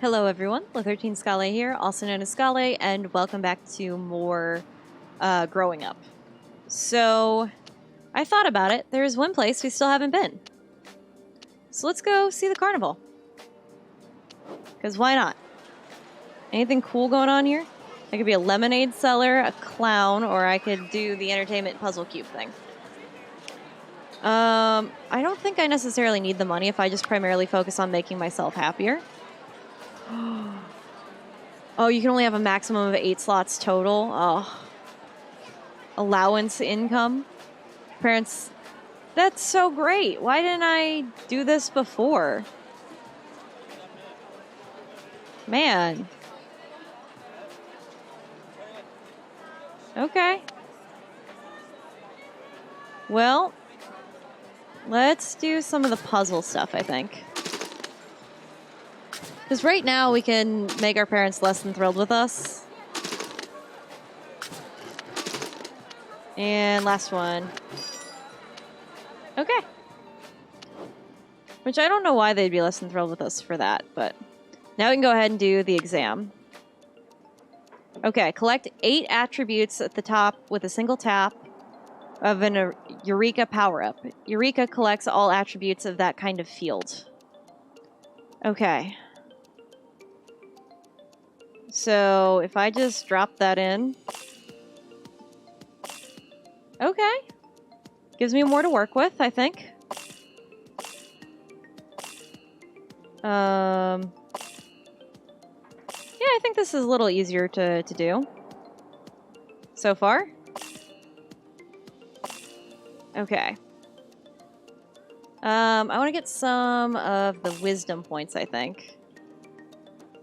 Hello everyone, La13 Scale here, also known as Scale, and welcome back to more growing up. So, I thought about it. There's one place we still haven't been. So let's go see the carnival. Because why not? Anything cool going on here? I could be a lemonade seller, a clown, or I could do the entertainment puzzle cube thing. I don't think I necessarily need the money if I just primarily focus on making myself happier. Oh, you can only have a maximum of 8 slots total. Oh. Allowance income. Parents, that's so great. Why didn't I do this before? Man. Okay. Well, let's do some of the puzzle stuff, I think. Because right now we can make our parents less than thrilled with us. And last one. Okay. Which I don't know why they'd be less than thrilled with us for that, but now we can go ahead and do the exam. Okay, collect 8 attributes at the top with a single tap of an Eureka power-up. Eureka collects all attributes of that kind of field. Okay. So if I just drop that in. Okay. Gives me more to work with, I think. Yeah, I think this is a little easier to do. So far. Okay. I want to get some of the wisdom points, I think.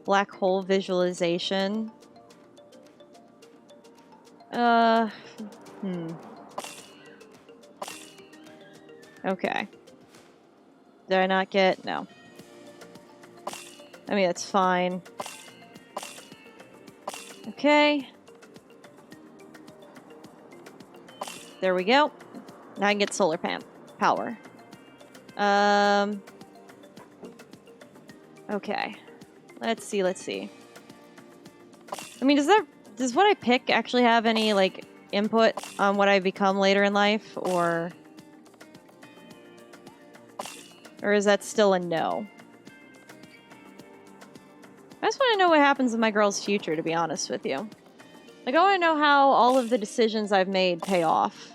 Black hole visualization. Okay. Did I not get? No. I mean, it's fine. Okay. There we go. Now I can get solar power. Okay. Let's see. I mean, does what I pick actually have any, like, input on what I become later in life, or is that still a no? I just want to know what happens in my girl's future, to be honest with you. Like, I want to know how all of the decisions I've made pay off.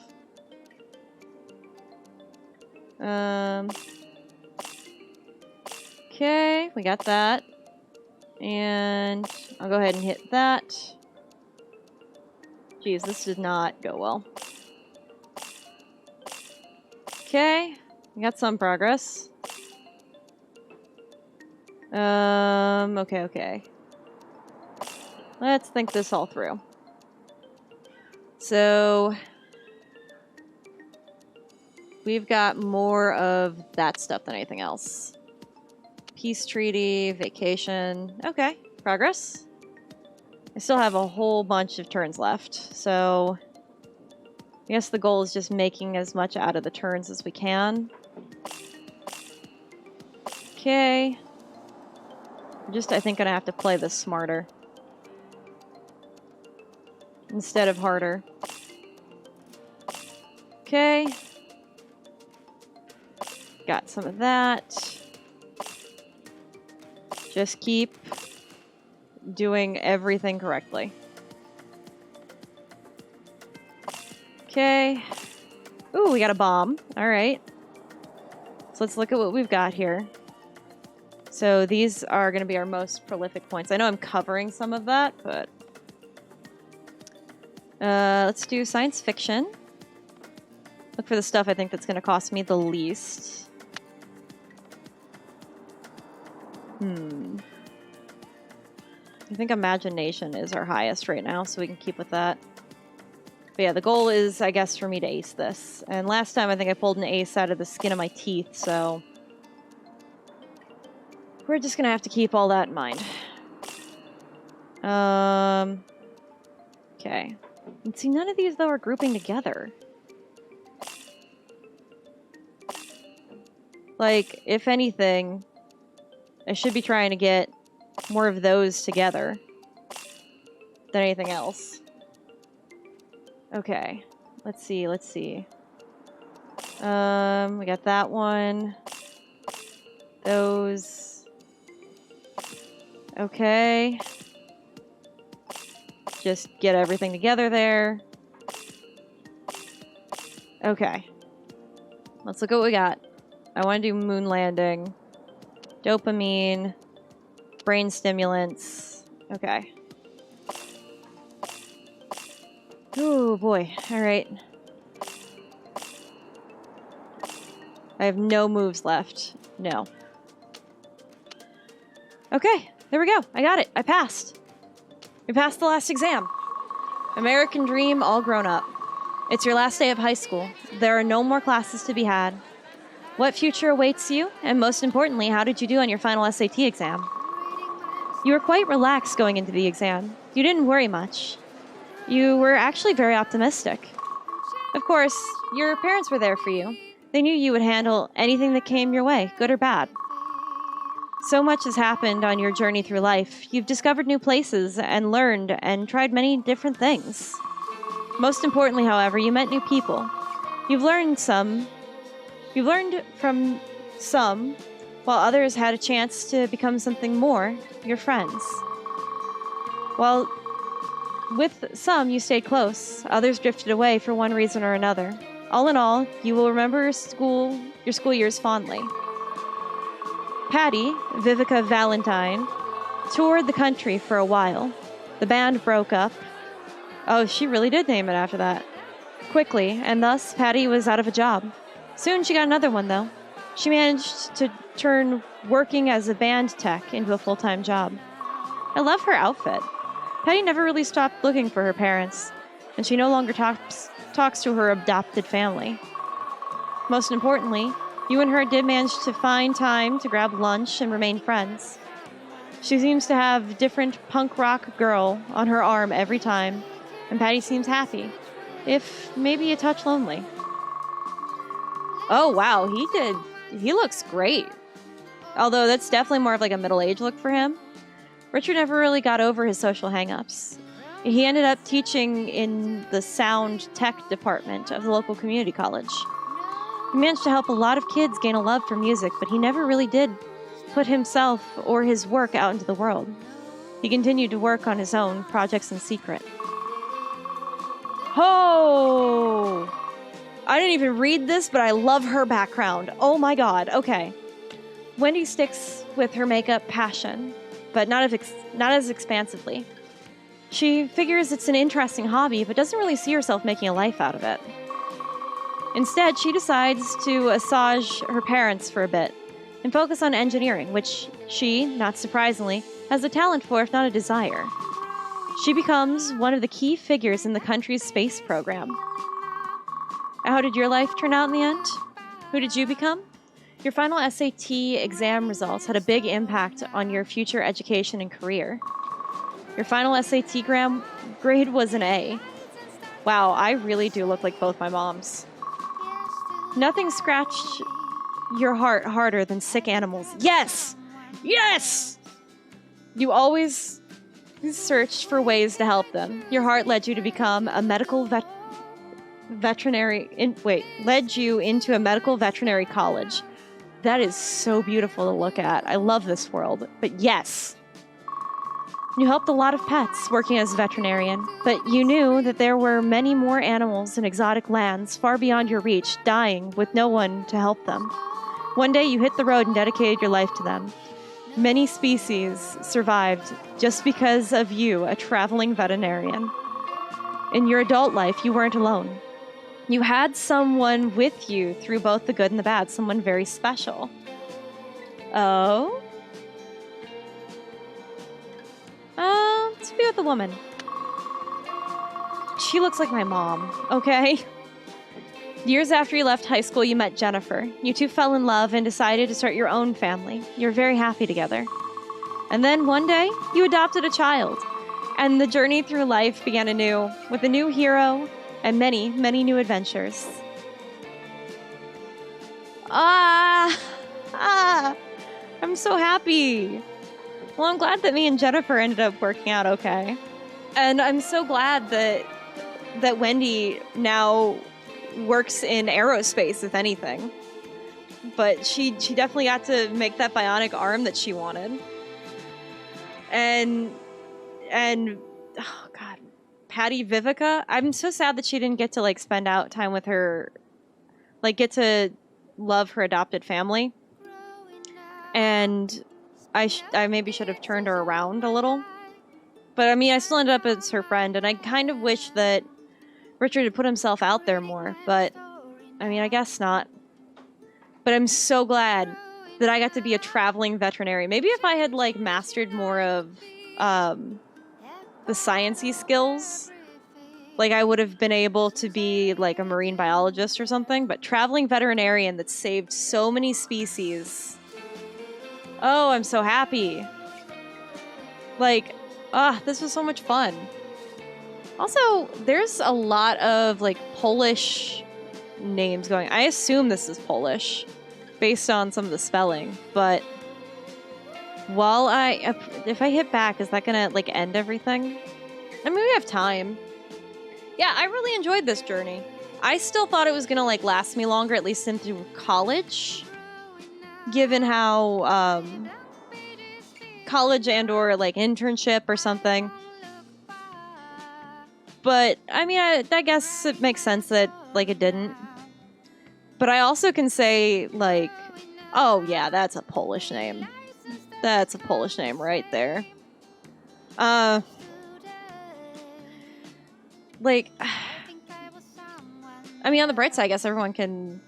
Okay, we got that. And I'll go ahead and hit that. Jeez, this did not go well. Okay, we got some progress. Okay. Let's think this all through. So, we've got more of that stuff than anything else. Peace treaty, vacation. Okay, progress. I still have a whole bunch of turns left, so I guess the goal is just making as much out of the turns as we can. Okay. I'm just, I think, gonna have to play this smarter instead of harder. Okay. Got some of that. Just keep doing everything correctly. Okay. Ooh, we got a bomb. All right. So let's look at what we've got here. So these are going to be our most prolific points. I know I'm covering some of that, but let's do science fiction. Look for the stuff I think that's going to cost me the least. I think imagination is our highest right now, so we can keep with that. But yeah, the goal is, I guess, for me to ace this. And last time, I think I pulled an ace out of the skin of my teeth, so we're just gonna have to keep all that in mind. Okay. And see, none of these, though, are grouping together. Like, if anything, I should be trying to get more of those together than anything else. Okay, let's see. We got that one. Those. Okay. Just get everything together there. Okay. Let's look at what we got. I want to do moon landing. Dopamine. Brain stimulants. Okay. Oh boy. Alright. I have no moves left. No. Okay. There we go. I got it. I passed. We passed the last exam. American dream all grown up. It's your last day of high school. There are no more classes to be had. What future awaits you? And most importantly, how did you do on your final SAT exam? You were quite relaxed going into the exam. You didn't worry much. You were actually very optimistic. Of course, your parents were there for you. They knew you would handle anything that came your way, good or bad. So much has happened on your journey through life. You've discovered new places and learned and tried many different things. Most importantly, however, you met new people. You've learned from some, while others had a chance to become something more, your friends. While with some you stayed close, others drifted away for one reason or another. All in all, you will remember your school years fondly. Patty, Vivica Valentine, toured the country for a while. The band broke up. Oh, she really did name it after that. Quickly, and thus Patty was out of a job. Soon she got another one, though. She managed to turn working as a band tech into a full-time job. I love her outfit. Patty never really stopped looking for her parents, and she no longer talks to her adopted family. Most importantly, you and her did manage to find time to grab lunch and remain friends. She seems to have a different punk rock girl on her arm every time, and Patty seems happy, if maybe a touch lonely. Oh wow, he looks great. Although that's definitely more of like a middle-aged look for him. Richard never really got over his social hang-ups. He ended up teaching in the sound tech department of the local community college. He managed to help a lot of kids gain a love for music, but he never really did put himself or his work out into the world. He continued to work on his own projects in secret. Oh! I didn't even read this, but I love her background. Oh my god, okay. Wendy sticks with her makeup passion, but not as expansively. She figures it's an interesting hobby, but doesn't really see herself making a life out of it. Instead, she decides to assuage her parents for a bit and focus on engineering, which she, not surprisingly, has a talent for, if not a desire. She becomes one of the key figures in the country's space program. How did your life turn out in the end? Who did you become? Your final SAT exam results had a big impact on your future education and career. Your final SAT grade was an A. Wow, I really do look like both my moms. Nothing scratched your heart harder than sick animals. Yes! Yes! You always searched for ways to help them. Your heart led you to become a medical led you into a medical veterinary college. That is so beautiful to look at. I love this world. But yes, you helped a lot of pets working as a veterinarian, but you knew that there were many more animals in exotic lands far beyond your reach, dying with no one to help them. One day you hit the road and dedicated your life to them. Many species survived just because of you, a traveling veterinarian. In your adult life, you weren't alone. You had someone with you through both the good and the bad, someone very special. Oh? Let's be with a woman. She looks like my mom, okay? Years after you left high school, you met Jennifer. You two fell in love and decided to start your own family. You were very happy together. And then one day, you adopted a child. And the journey through life began anew, with a new hero and many, many new adventures. I'm so happy. Well, I'm glad that me and Jennifer ended up working out okay. And I'm so glad that Wendy now works in aerospace, if anything. But she definitely got to make that bionic arm that she wanted. And oh god, Patty Vivica. I'm so sad that she didn't get to like spend out time with her, like get to love her adopted family. And I maybe should have turned her around a little. But I mean, I still ended up as her friend, and I kind of wish that Richard had put himself out there more. But I mean, I guess not. But I'm so glad that I got to be a traveling veterinarian. Maybe if I had like mastered more of the sciencey skills, like I would have been able to be like a marine biologist or something. But traveling veterinarian that saved so many species. Oh, I'm so happy. Like, this was so much fun. Also, there's a lot of like Polish names going. I assume this is Polish based on some of the spelling, but while if I hit back, is that gonna like end everything? I mean, we have time. Yeah, I really enjoyed this journey. I still thought it was gonna like last me longer, at least into college, given how college and or like internship or something. But I mean, I guess it makes sense that like it didn't. But I also can say like, oh yeah, that's a Polish name. That's a Polish name right there. Like, I mean, on the bright side, I guess everyone can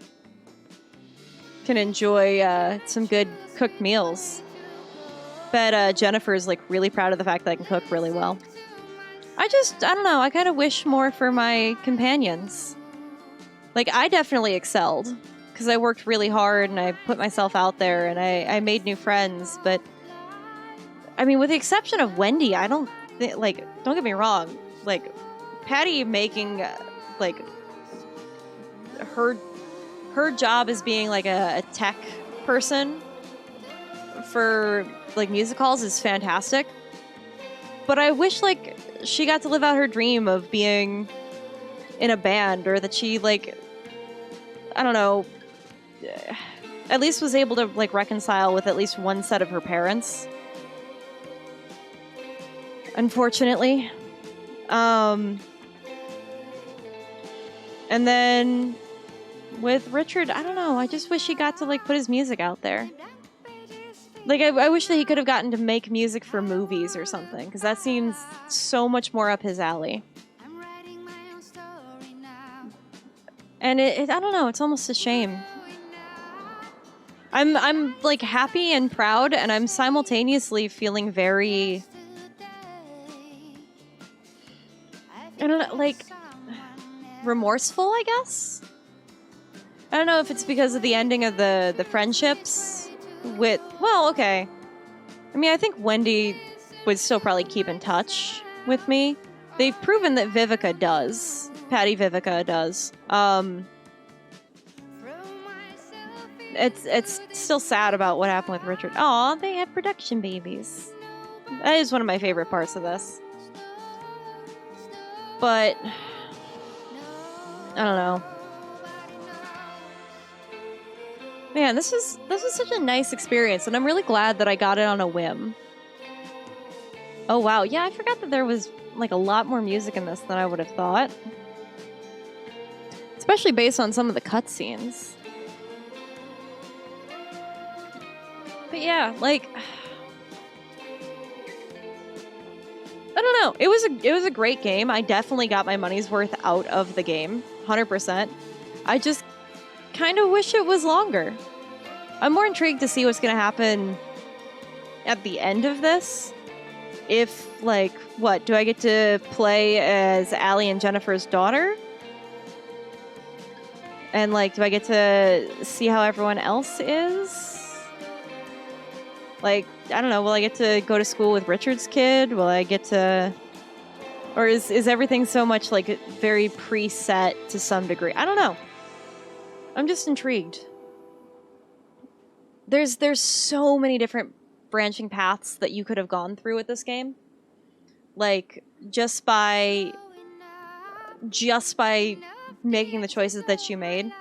enjoy some good cooked meals. But Jennifer's like really proud of the fact that I can cook really well. I don't know, I kind of wish more for my companions. Like, I definitely excelled because I worked really hard and I put myself out there and I made new friends. But I mean, with the exception of Wendy, I don't think, like, don't get me wrong, like, Patty making like her job as being like a tech person for like music halls is fantastic. But I wish like she got to live out her dream of being in a band, or that she like, I don't know, at least was able to like reconcile with at least one set of her parents. Unfortunately. And then with Richard, I don't know, I just wish he got to like put his music out there. Like, I wish that he could have gotten to make music for movies or something, because that seems so much more up his alley. And it I don't know, it's almost a shame. I'm like happy and proud, and I'm simultaneously feeling very, I don't know, like remorseful, I guess. I don't know if it's because of the ending of the friendships with, well, okay. I mean, I think Wendy would still probably keep in touch with me. They've proven that Vivica does. Patty Vivica does. It's still sad about what happened with Richard. Aw, they had production babies. That is one of my favorite parts of this. But I don't know. Man, this was such a nice experience, and I'm really glad that I got it on a whim. Oh wow, yeah, I forgot that there was like a lot more music in this than I would have thought. Especially based on some of the cutscenes. But yeah, like, I don't know. It was a great game. I definitely got my money's worth out of the game, 100%. I just kind of wish it was longer. I'm more intrigued to see what's going to happen at the end of this. If, like, what? Do I get to play as Allie and Jennifer's daughter? And, like, do I get to see how everyone else is? Like, I don't know, will I get to go to school with Richard's kid? Will I get to... Or is everything so much, like, very preset to some degree? I don't know. I'm just intrigued. There's so many different branching paths that you could have gone through with this game. Like, just by making the choices that you made.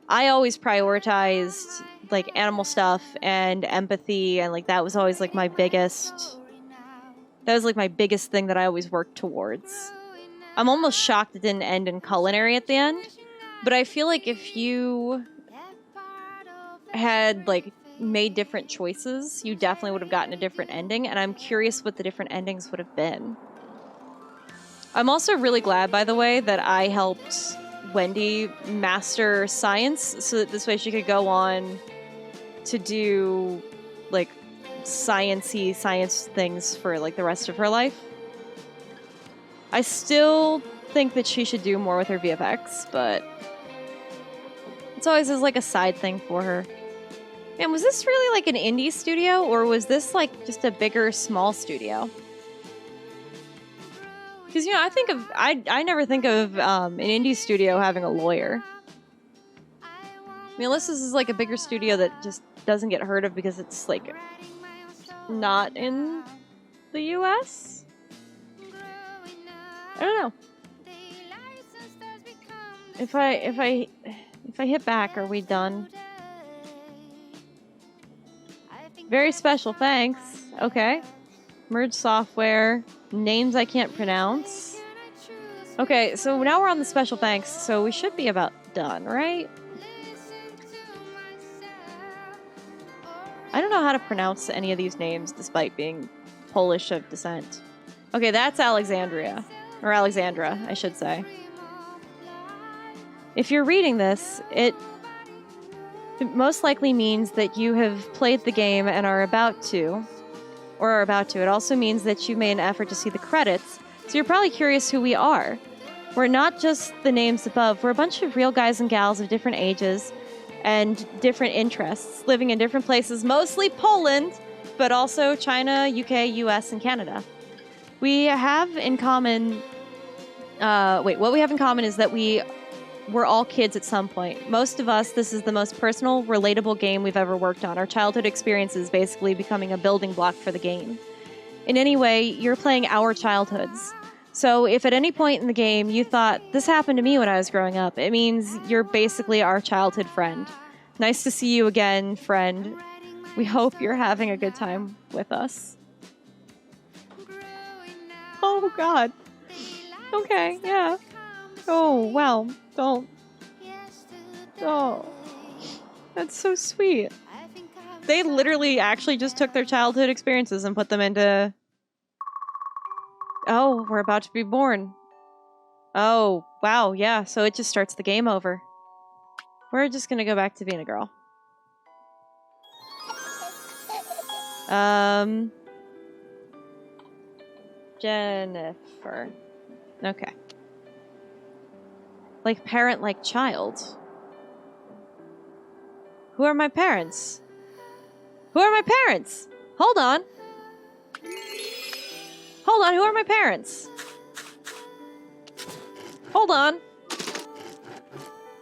I always prioritized, like, animal stuff and empathy, and, like, that was always, like, my biggest... That was, like, my biggest thing that I always worked towards. I'm almost shocked it didn't end in culinary at the end, but I feel like if you had, like, made different choices, you definitely would have gotten a different ending, and I'm curious what the different endings would have been. I'm also really glad, by the way, that I helped Wendy master science, so that this way she could go on to do, like, sciencey science things for, like, the rest of her life. I still think that she should do more with her VFX, but it's always as, like, a side thing for her. Man, was this really, like, an indie studio, or was this, like, just a bigger, small studio? Because, you know, I never think of an indie studio having a lawyer. I mean, unless this is, like, a bigger studio that just doesn't get heard of because it's, like, not in the US? I don't know. If I hit back, are we done? Very special thanks. Okay. Merge software. Names I can't pronounce. Okay, so now we're on the special thanks, so we should be about done, right? I don't know how to pronounce any of these names despite being Polish of descent. Okay, that's Alexandria. Or Alexandra, I should say. If you're reading this, it most likely means that you have played the game and are about to. Or are about to. It also means that you made an effort to see the credits, so you're probably curious who we are. We're not just the names above, we're a bunch of real guys and gals of different ages and different interests, living in different places, mostly Poland, but also China, UK, US, and Canada. We have in common... what we have in common is that we're all kids at some point. Most of us, this is the most personal, relatable game we've ever worked on. Our childhood experiences basically becoming a building block for the game. In any way, you're playing our childhoods. So if at any point in the game you thought, this happened to me when I was growing up, it means you're basically our childhood friend. Nice to see you again, friend. We hope you're having a good time with us. Oh, God. Okay, yeah. Oh, wow. Don't. Oh. That's so sweet. They literally actually just took their childhood experiences and put them into... Oh, we're about to be born. Oh, wow, yeah. So it just starts the game over. We're just gonna go back to being a girl. Jennifer. Okay. Like parent, like child. Who are my parents? Who are my parents? Hold on. Hold on, who are my parents? Hold on.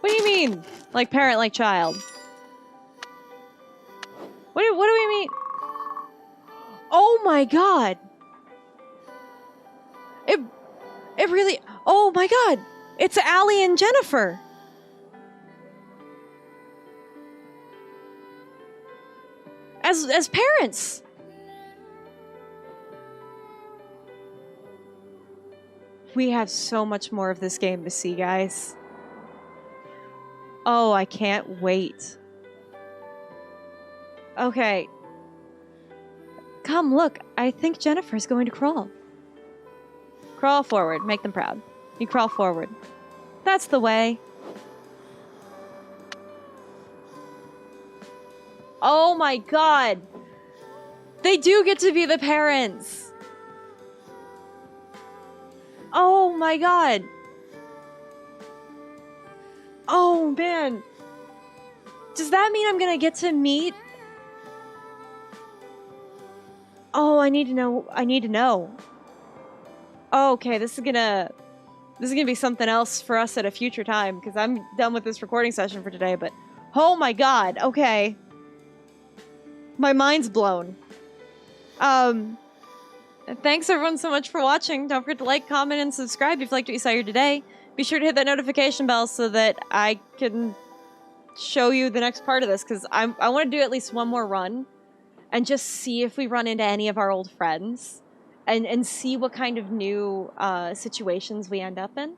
What do you mean? Like parent, like child? What do we mean? Oh my god! It really... Oh my god! It's Allie and Jennifer! As parents! We have so much more of this game to see, guys. Oh, I can't wait. Okay. Come, look. I think Jennifer's going to crawl. Crawl forward. Make them proud. You crawl forward. That's the way. Oh my god. They do get to be the parents. Oh my god. Oh man. Does that mean I'm gonna get to meet... Oh, I need to know. I need to know. Oh, okay, this is gonna be something else for us at a future time, because I'm done with this recording session for today, but... Oh my god, okay. My mind's blown. Thanks everyone so much for watching. Don't forget to like, comment, and subscribe if you liked what you saw here today. Be sure to hit that notification bell so that I can show you the next part of this, because I want to do at least one more run and just see if we run into any of our old friends and see what kind of new situations we end up in.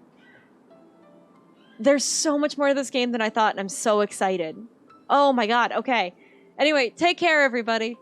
There's so much more to this game than I thought, and I'm so excited. Oh my god, okay. Anyway, take care, everybody.